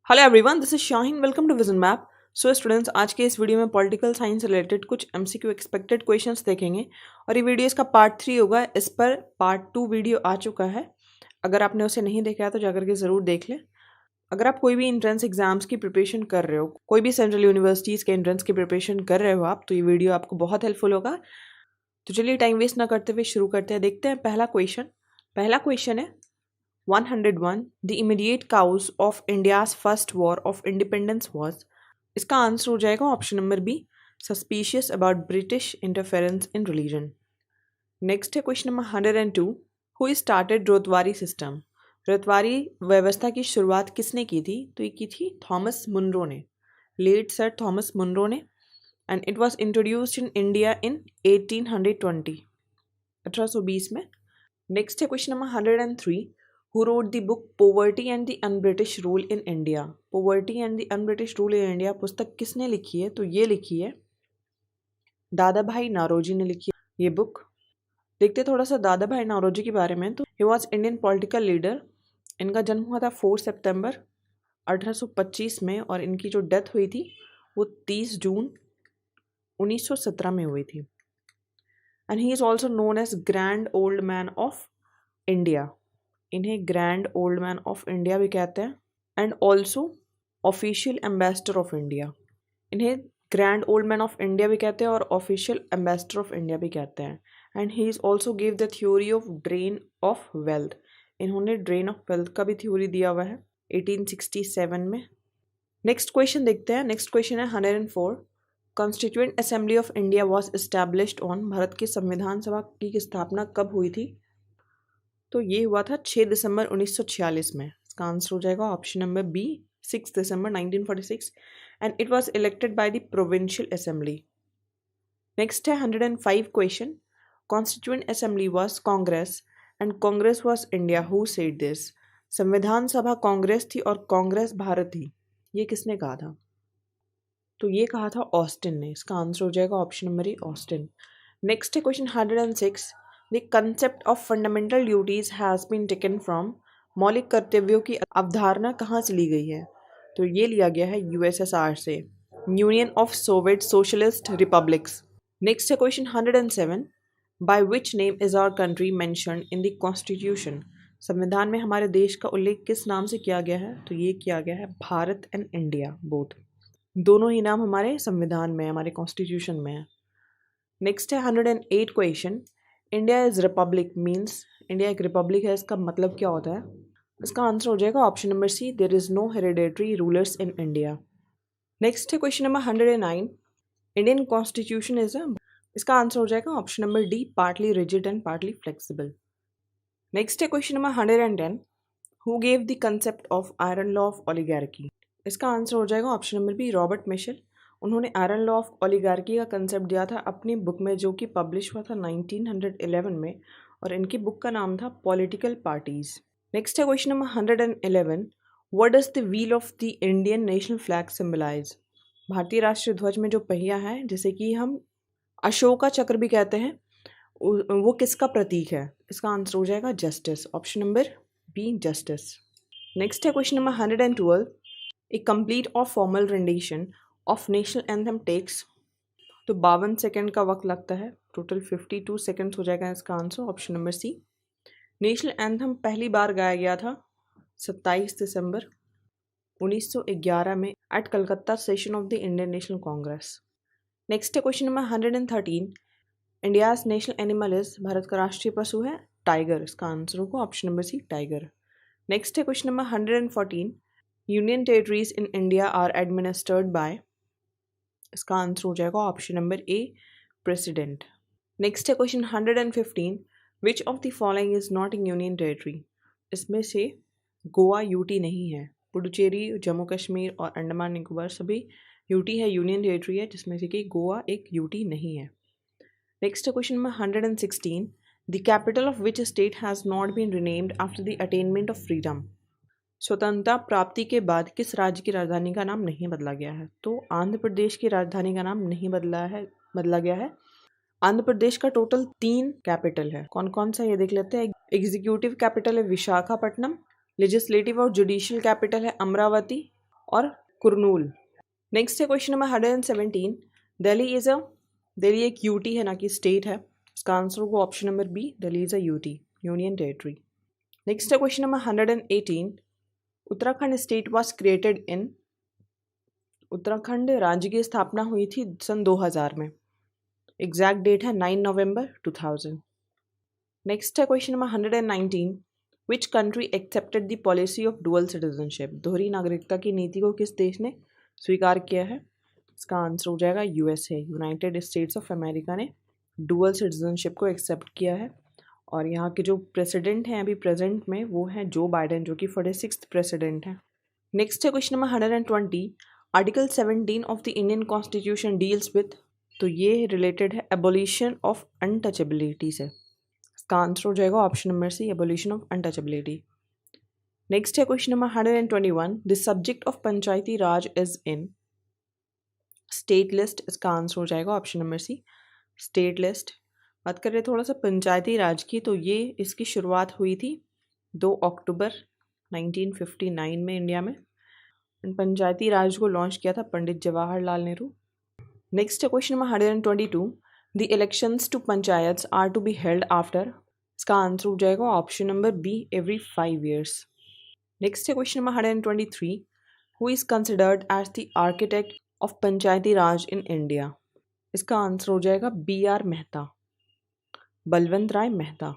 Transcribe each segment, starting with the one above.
Hello everyone, this is Shaheen. Welcome to vision map. So students, आज के इस video में पॉलिटिकल साइंस से रिलेटेड कुछ एमसीक्यू एक्सपेक्टेड क्वेश्चंस देखेंगे और ये वीडियो इसका पार्ट 3 होगा। इस पर पार्ट 2 वीडियो आ चुका है। अगर आपने उसे नहीं देखा है तो जाकर के ज़रूर देख लें। अगर आप कोई भी एंट्रेंस एग्जाम्स की प्रिपरेशन कर रहे हो, कोई भी सेंट्रल यूनिवर्सिटीज़ के एंट्रेंस की प्रिपरेशन कर रहे हो आप, तो ये वीडियो आपको बहुत हेल्पफुल होगा। तो चलिए टाइम वेस्ट ना करते हुए शुरू करते हैं। देखते हैं पहला क्वेश्चन है 101. The immediate cause of India's first war of independence was. इसका आंसर हो जाएगा option number B, suspicious about British interference in religion. Next है question number 102. Who started Ryotwari system? Ryotwari व्यवस्था की शुरुआत किसने की थी? तो ये की थी थॉमस मुनरो ने, लेट सर थॉमस मुनरो ने। And it was introduced in India इन 1820, 1820 में। नेक्स्ट है question number 103. Who wrote the book Poverty and the Un-British Rule in India? Poverty and the Un-British Rule in India पुस्तक किसने लिखी है? तो ये लिखी है दादा भाई नारोजी ने लिखी है ये बुक। देखते थोड़ा सा दादा भाई नारोजी के बारे में। तो he was Indian political leader. इनका जन्म हुआ था 4 सितंबर 1825 में और इनकी जो डेथ हुई थी वो 30 जून 1917 में हुई थी। And he is also known as grand old man of India. इन्हें grand old man of India भी कहते हैं and also official ambassador of India. इन्हें grand old man of India भी कहते हैं और ऑफिशियल एम्बेसडर ऑफ इंडिया भी कहते हैं। And he is also give the theory of drain of wealth. इन्होंने ड्रेन ऑफ वेल्थ का भी थ्योरी दिया हुआ है 1867 में। नेक्स्ट क्वेश्चन देखते हैं। नेक्स्ट क्वेश्चन है 104. Constituent assembly of India was established on. Bharat की संविधान सभा की स्थापना कब हुई थी? तो ये हुआ था 6 दिसंबर 1946 में। इसका आंसर हो जाएगा ऑप्शन नंबर बी, 6 दिसंबर 1946। And it was elected by the provincial assembly. Next है 105 question. Constituent assembly was Congress and Congress was India. Who said this? संविधान सभा कांग्रेस थी और कांग्रेस भारत थी। ये किसने कहा था? तो ये कहा था ऑस्टिन ने। इसका आंसर हो जाएगा ऑप्शन नंबर ए, ऑस्टिन। नेक्स्ट है question 106. The concept of fundamental duties has been taken from. मौलिक कर्तव्यों की अवधारणा कहाँ से ली गई है? तो ये लिया गया है यूएसएसआर से, union of Soviet socialist republics. Next है question 107. By which name is our country mentioned in the constitution? संविधान में हमारे देश का उल्लेख किस नाम से किया गया है? तो ये किया गया है भारत एंड इंडिया, बोथ। दोनों ही नाम हमारे संविधान में, हमारे कॉन्स्टिट्यूशन में है। नेक्स्ट है 108 question. India is Republic means, India एक रिपब्लिक है, इसका मतलब क्या होता है? इसका आंसर हो जाएगा option number C, there is no hereditary rulers in India. Next है question number 109. Indian constitution is a, इसका आंसर हो जाएगा option number D, partly rigid and partly flexible. Next है question number 110. Who gave the concept of iron law of oligarchy? इसका answer हो जाएगा option number B, Robert Michels. उन्होंने iron law of oligarchy का concept दिया था अपनी book में, जो कि पब्लिश हुआ था 1911 में, और इनकी बुक का नाम था पॉलिटिकल पार्टीज। नेक्स्ट है question number 111. What does the wheel of the Indian national flag symbolize? भारतीय राष्ट्रीय ध्वज में जो पहिया है, जिसे कि हम अशोका चक्र भी कहते हैं, वो किसका प्रतीक है? इसका आंसर हो जाएगा justice, option number B, justice. Next है क्वेश्चन नंबर 112. ए कंप्लीट और formal rendition of national anthem takes, तो 52 सेकेंड का वक्त लगता है, टोटल 52 सेकेंड्स हो जाएगा इसका answer, option number C. National anthem पहली बार गाया गया था 27 दिसंबर 1911 में at Calcutta session of the Indian National Congress. Next है question number 113. India's national animal is, भारत का राष्ट्रीय पशु है टाइगर। इसका आंसर होगा option number C, tiger. Next है question number 114. Union territories in India are administered by, इसका आंसर हो जाएगा option number A, president. Next है question 115. Which of the following is not in union territory? इसमें से Goa UT नहीं है, पुडुचेरी, जम्मू कश्मीर और अंडमान निकोबार सभी यूटी है, यूनियन टेरिटरी है, जिसमें से कि गोवा एक यूटी नहीं है। नेक्स्ट है question number 116. The capital of which state has not been renamed after the attainment of freedom? स्वतंत्रता प्राप्ति के बाद किस राज्य की राजधानी का नाम नहीं बदला गया है? तो आंध्र प्रदेश की राजधानी का नाम नहीं बदला गया है। आंध्र प्रदेश का टोटल 3 कैपिटल है। कौन कौन सा ये देख लेते हैं। एग्जीक्यूटिव कैपिटल है विशाखापट्टनम, लेजिस्लेटिव और जुडिशियल कैपिटल है अमरावती, और कुरनूल। नेक्स्ट है क्वेश्चन नंबर 117, दिल्ली एक यूटी है ना कि स्टेट है, इसका आंसर होगा option number B, Delhi is a UT, union territory. Next है question number 118, Uttarakhand state was created in, Uttarakhand राज्य की स्थापना हुई थी सन 2000 में, एग्जैक्ट डेट है 9 नवंबर 2000। नेक्स्ट है question number 119, which country accepted the policy of dual citizenship, दोहरी नागरिकता की नीति को किस देश ने स्वीकार किया है, इसका आंसर हो जाएगा USA, United states of America ने डुअल सिटीजनशिप को एक्सेप्ट किया है। और यहाँ के जो प्रेसिडेंट हैं अभी प्रेजेंट में वो हैं जो बाइडेन, जो कि 46th प्रेसिडेंट हैं। नेक्स्ट है question number 120, article 17 of the Indian constitution deals with, तो ये रिलेटेड है एबोलिशन ऑफ अनटचेबिलिटी से, इसका आंसर हो जाएगा option number C, abolition of untouchability. Next है question number 121, the subject of Panchayati Raj is in state list, इसका आंसर हो जाएगा option number C, state list. बात कर रहे थोड़ा सा पंचायती राज की, तो ये इसकी शुरुआत हुई थी 2 अक्टूबर 1959 में इंडिया में। पंचायती राज को लॉन्च किया था पंडित जवाहरलाल नेहरू। नेक्स्ट है question number 122, the elections to panchayats are to be held after, इसका आंसर हो जाएगा option number B, every 5 years। Next है question number 123, who is considered as the architect of Panchayati Raj in India, इसका आंसर हो जाएगा बी आर मेहता, बलवंत राय मेहता।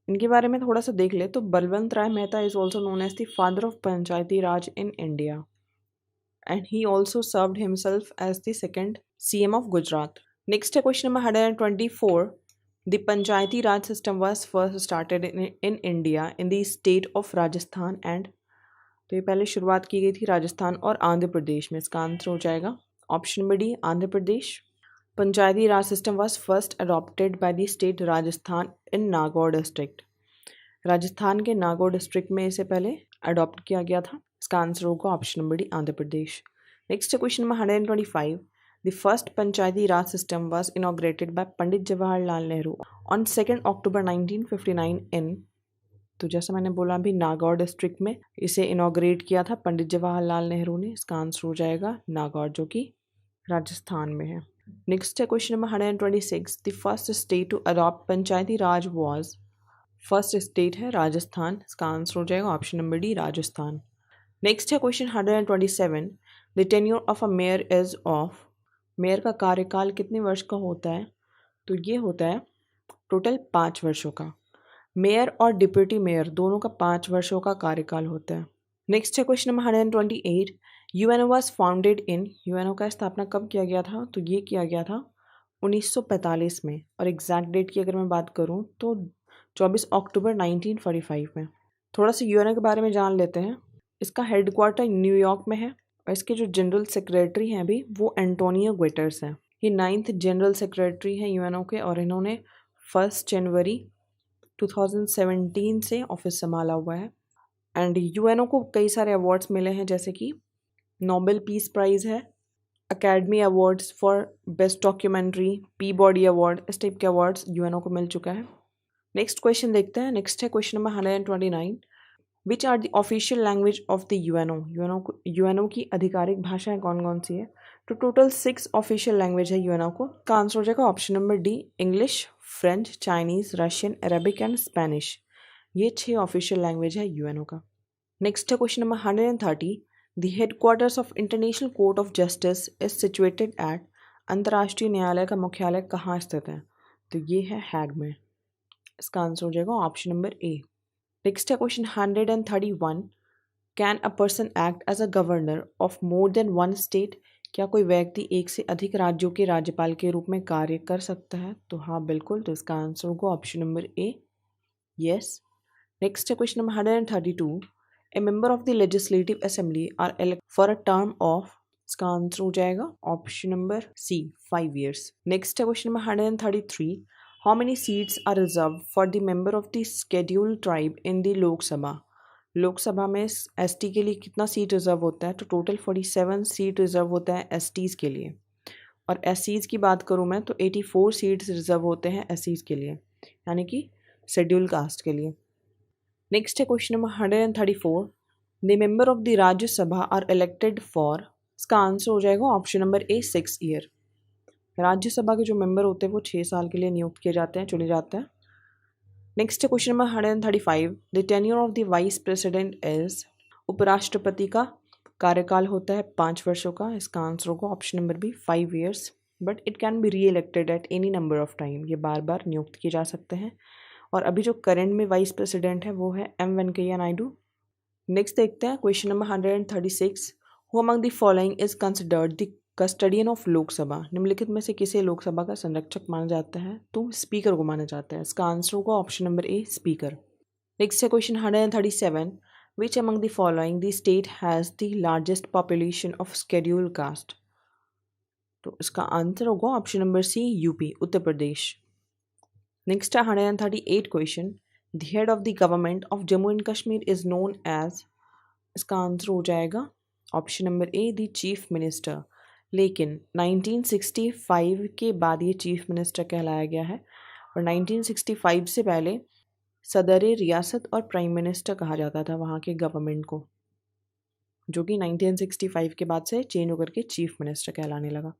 इनके बारे में थोड़ा सा देख ले तो Balwant Rai Mehta is also known as the father of Panchayati Raj in India and he also served himself as the second CM of Gujarat. Next है question number 124, the Panchayati Raj system was first started in India in the state of Rajasthan and, तो ये पहले शुरुआत की गई थी राजस्थान और आंध्र प्रदेश में, इसका आंसर हो जाएगा option number D, Andhra Pradesh. Panchayati Raj system was first adopted by the state Rajasthan in Nagaur district, Rajasthan के नागौर डिस्ट्रिक्ट में इसे पहले अडॉप्ट किया गया था, इसका आंसर होगा option number D, Andhra Pradesh. Next question number 125, the first Panchayati Raj system was inaugurated bye Pandit Jawaharlal Nehru on 2 अक्टूबर 1959 इन, तो जैसा मैंने बोला अभी नागौर डिस्ट्रिक्ट में इसे इनॉग्रेट किया था पंडित जवाहरलाल नेहरू ने, इसका आंसर हो जाएगा नागौर जो कि राजस्थान में है। नेक्स्ट है question number 126, the first state to adopt Panchayati Raj was, first state है राजस्थान, इसका आंसर हो जाएगा option number D, Rajasthan. Next है question 127, the tenure of a mayor is of, mayor का कार्यकाल कितने वर्ष का होता है, तो ये होता है टोटल 5 वर्षों का, मेयर और डिप्यूटी मेयर दोनों का 5 वर्षों का कार्यकाल होता है। नेक्स्ट है question number 128, UNO was founded in, UNO का स्थापना कब किया गया था, तो ये किया गया था 1945 में, और एग्जैक्ट डेट की अगर मैं बात करूँ तो 24 अक्टूबर 1945 में। थोड़ा सा यूएनओ के बारे में जान लेते हैं। इसका हेडक्वार्टर न्यूयॉर्क में है और इसके जो जनरल सेक्रेटरी हैं अभी वो एंटोनियो गुटेरेस हैं। ये 9th जनरल सेक्रेटरी हैं यूएनओ के और इन्होंने 1 जनवरी 2017 से ऑफिस संभाला हुआ है। एंड यूएनओ को कई सारे अवार्ड्स मिले हैं, जैसे कि नोबेल पीस प्राइज़ है, academy awards for best documentary, Peabody award, इस टाइप के अवार्ड्स यूएनओ को मिल चुका है। नेक्स्ट क्वेश्चन देखते हैं। नेक्स्ट है question number 129, which are the official language of the UNO, UNO की आधिकारिक भाषाएं कौन कौन सी है, तो टोटल 6 ऑफिशियल लैंग्वेज है यूएनओ को, का आंसर हो जाएगा option number D, English, French, Chinese, Russian, Arabic and Spanish. ये 6 ऑफिशियल लैंग्वेज है यूएनओ का। नेक्स्ट है question number 130, the headquarters of international court of justice is situated at, अंतर्राष्ट्रीय न्यायालय का मुख्यालय कहाँ स्थित है, तो ये है हैग में, इसका आंसर हो जाएगा ऑप्शन नंबर ए। नेक्स्ट है question 131, can a person act as a governor of more than one state, क्या कोई व्यक्ति एक से अधिक राज्यों के राज्यपाल के रूप में कार्य कर सकता है, तो हाँ बिल्कुल, तो इसका आंसर होगा option number A, yes. Next है question number 132, a member of the legislative assembly are elect for a term of, इसका आंसर हो जाएगा option number C, 5 years। Next है question number 133, how many seats are reserve for the member of the scheduled tribe in the Lok Sabha, Lok Sabha में ST के लिए कितना seat reserve होता है, तो टोटल 47 सीट रिजर्व होता है एसटीज़ के लिए, और एससीज़ की बात करूँ मैं तो 84 सीट्स रिजर्व होते हैं एससीज़ के लिए, यानी कि शेड्यूल कास्ट के लिए। नेक्स्ट है question number 134, the member of the Rajya Sabha are elected for, इसका आंसर हो जाएगा option number A 6 year. Rajya Sabha के जो मेंबर होते हैं वो 6 साल के लिए नियुक्त किए जाते हैं, चुने जाते हैं। नेक्स्ट है question number 135, the tenure of the vice president is, उपराष्ट्रपति का कार्यकाल होता है 5 वर्षों का, इसका आंसर होगा option number B 5 years, but it can be re elected at any number of time, ये बार बार नियुक्त किए जा सकते हैं। और अभी जो करंट में वाइस प्रेसिडेंट है वो है एम वेंकैया नायडू। नेक्स्ट देखते हैं question number 136, who among the following is considered the custodian of Lok Sabha, निम्नलिखित में से किसे लोकसभा का संरक्षक माना जाता है, तो स्पीकर को माना जाता है, इसका आंसर होगा option number A speaker. Next है question 137, which among the following the state has the largest population of scheduled caste, तो इसका आंसर होगा option number C UP, Uttar Pradesh. Next है 138 question, the head of the government of Jammu and Kashmir is known as, इसका answer हो जाएगा option number A the chief minister, लेकिन 1965 के बाद ये चीफ मिनिस्टर कहलाया गया है, और 1965 से पहले सदर रियासत और प्राइम मिनिस्टर कहा जाता था वहाँ के गवर्नमेंट को, जो कि 1965 के बाद से चेंज होकर के चीफ मिनिस्टर कहलाने लगा।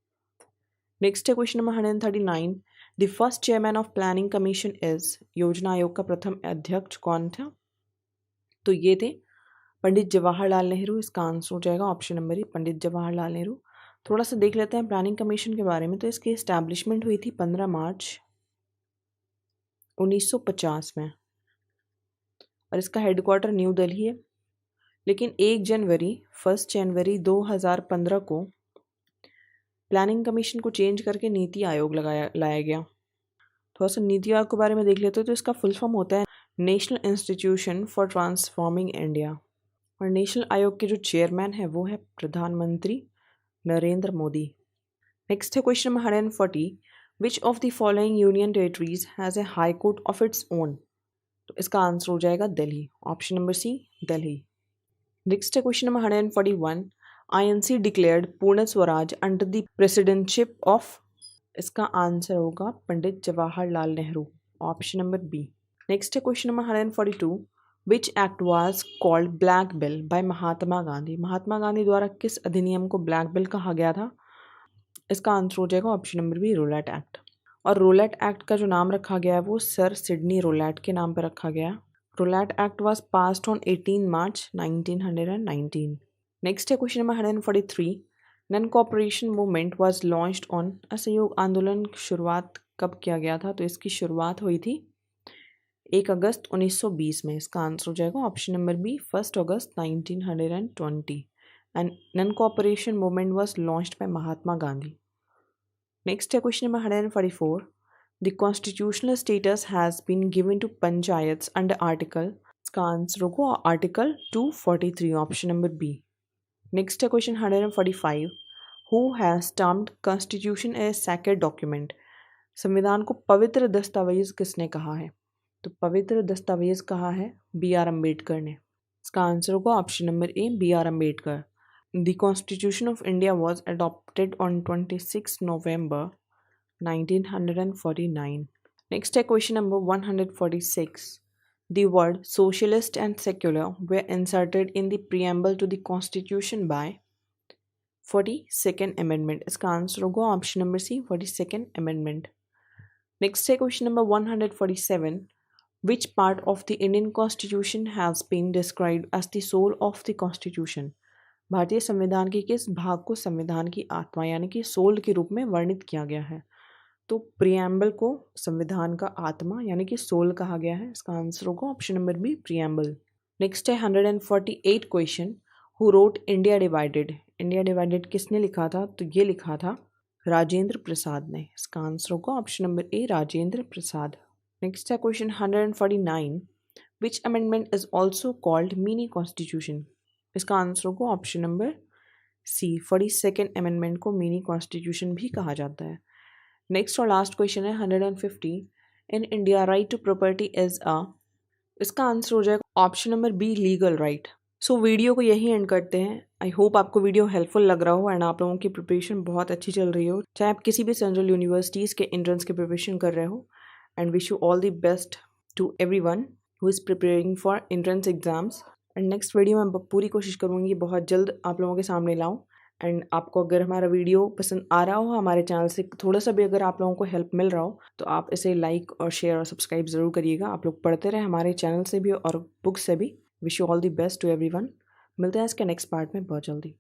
नेक्स्ट है question number 139, the first chairman of planning commission is, योजना आयोग का प्रथम अध्यक्ष कौन था, तो ये थे पंडित जवाहरलाल नेहरू, इसका आंसर हो जाएगा ऑप्शन नंबर ए पंडित जवाहरलाल नेहरू। थोड़ा सा देख लेते हैं प्लानिंग कमीशन के बारे में, तो इसकी इस्टेब्लिशमेंट हुई थी 15 मार्च 1950 में, और इसका हेडक्वार्टर न्यू दिल्ली है, लेकिन 1 जनवरी 2015 को प्लानिंग कमीशन को चेंज करके नीति आयोग लाया गया। थोड़ा सा नीति आयोग के बारे में देख लेते हो, तो इसका फुल फॉर्म होता है national institution for transforming India, और नेशनल आयोग के जो चेयरमैन है वो है प्रधानमंत्री नरेंद्र मोदी। नेक्स्ट है question number 140, which of the following union territories has a high court of its own, तो इसका आंसर हो जाएगा Delhi, option number C Delhi. Next है question number 141, INC declared Purna Swaraj under the presidentship of, इसका आंसर होगा Pandit Jawaharlal Nehru, option number B. Next है question number 142, which act was called black bill by Mahatma Gandhi, Mahatma Gandhi द्वारा किस अधिनियम को ब्लैक बिल कहा गया था, इसका आंसर हो जाएगा option number B Rowlatt act. और रोलेट एक्ट का जो नाम रखा गया है वो सर सिडनी रोलेट के नाम पर रखा गया। Rowlatt act was passed on 18 March 1919। Next है question number 143, non cooperation movement was launched on, असहयोग आंदोलन की शुरुआत कब किया गया था, तो इसकी शुरुआत हुई थी 1 अगस्त 1920 में, इसका आंसर हो जाएगा ऑप्शन नंबर बी 1 अगस्त 1920, and non cooperation movement was launched by Mahatma Gandhi. Next है question number 144, the constitutional status has been given to panchayats under article, इसका आंसर होगा article 243, option number B. Next है question 145, who has termed constitution a sacred document, संविधान को पवित्र दस्तावेज किसने कहा है, तो पवित्र दस्तावेज कहा है BR अम्बेडकर ने, इसका आंसर होगा option number A BR Ambedkar. The Constitution of India was adopted on 26 November 1949. Next है question number 146. The word socialist and secular were inserted in the preamble to the Constitution by 42nd Amendment. इसका answer होगा option number C 42nd Amendment. Next है question number 147. Which part of the Indian Constitution has been described as the soul of the Constitution? भारतीय संविधान के किस भाग को संविधान की आत्मा यानी कि सोल के रूप में वर्णित किया गया है, तो प्रियम्बल को संविधान का आत्मा यानी कि सोल कहा गया है, इसका आंसर होगा option number B preamble. Next है 148 question, who wrote India divided, India divided किसने लिखा था, तो ये लिखा था राजेंद्र प्रसाद ने, इसका आंसर होगा option number A Rajendra Prasad. Next है question 149, which amendment is also called mini constitution, इसका आंसर होगा option number C 42nd amendment को मिनी कॉन्स्टिट्यूशन भी कहा जाता है। नेक्स्ट और लास्ट क्वेश्चन है 150, in India right to property is a, इसका आंसर हो जाएगा option number B legal right. So video को यही एंड करते हैं। आई होप आपको वीडियो हेल्पफुल लग रहा हो एंड आप लोगों की प्रिपरेशन बहुत अच्छी चल रही हो, चाहे आप किसी भी सेंट्रल यूनिवर्सिटीज़ के एंट्रेंस की प्रिपरेशन कर रहे हो, and wish you all the best to everyone who is preparing for entrance exams. And next video मैं पूरी कोशिश करूँगी बहुत जल्द आप लोगों के सामने लाऊँ। एंड आपको अगर हमारा वीडियो पसंद आ रहा हो, हमारे चैनल से थोड़ा सा भी अगर आप लोगों को हेल्प मिल रहा हो, तो आप इसे लाइक और शेयर और सब्सक्राइब ज़रूर करिएगा। आप लोग पढ़ते रहें हमारे चैनल से भी और बुक से भी। Wish you all the best to everyone. मिलते हैं इसके नेक्स्ट पार्ट में बहुत जल्दी।